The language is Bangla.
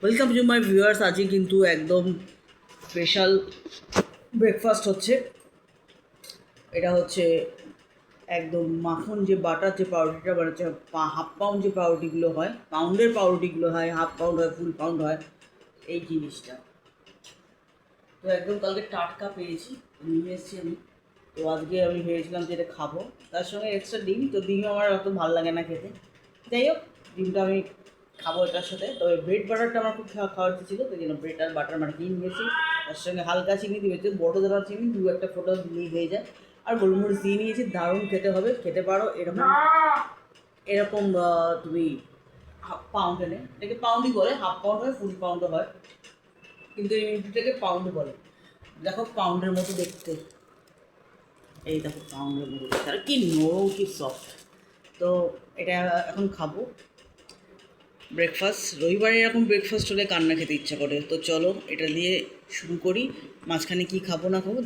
Welcome to my viewers. আজকে কিন্তু একদম স্পেশাল ব্রেকফাস্ট হচ্ছে। এটা হচ্ছে একদম মাখন যে বাটার যে পাউরুটিটা বানাচ্ছে, হাফ পাউন্ড যে পাউরুটিগুলো হয়, পাউন্ডের পাউরুটিগুলো হয়, হাফ পাউন্ড হয়, ফুল পাউন্ড হয়, এই জিনিসটা তো একদম কালকে টাটকা পেয়েছি, নিয়ে এসেছি আমি। তো আজকে আমি ভেবেছিলাম যে এটা খাবো, তার সঙ্গে এক্সট্রা ডিম। তো ডিম আমার অত ভালো লাগে না খেতে, যাই হোক ডিমটা আমি খাবো এটার সাথে। তবে ব্রেড বাটারটা আমার খুব খাওয়ার ইচ্ছে ছিল, তো জন্য ব্রেড আর বাটার মানে কিনে নিয়েছি। তার সঙ্গে হালকা চিনি দিয়েছে, বড়ো ধরা চিনি, দু একটা ফোঁটা দিলেই হয়ে যায়। আর গোলমরিচ দিয়ে নিয়েছি, দারুণ খেতে হবে, খেতে পারো এরকম এরকম। তুমি হাফ পাউন্ড এনে, এটাকে পাউন্ডই বলে, হাফ পাউন্ড হয়, ফুল পাউন্ডও হয়, কিন্তু এই মিষ্টিটাকে পাউন্ড বলে। দেখো পাউন্ডের মতো দেখতে, এই দেখো পাউন্ডের মতো দেখতে, আর কি নরম কি সফট। তো এটা এখন খাবো ব্রেকফাস্ট। রবিবারে এরকম ব্রেকফাস্ট হলে কান্না খেতে ইচ্ছা করে। তো চলো এটা দিয়ে শুরু করি, মাঝখানে কি খাবো না খাবো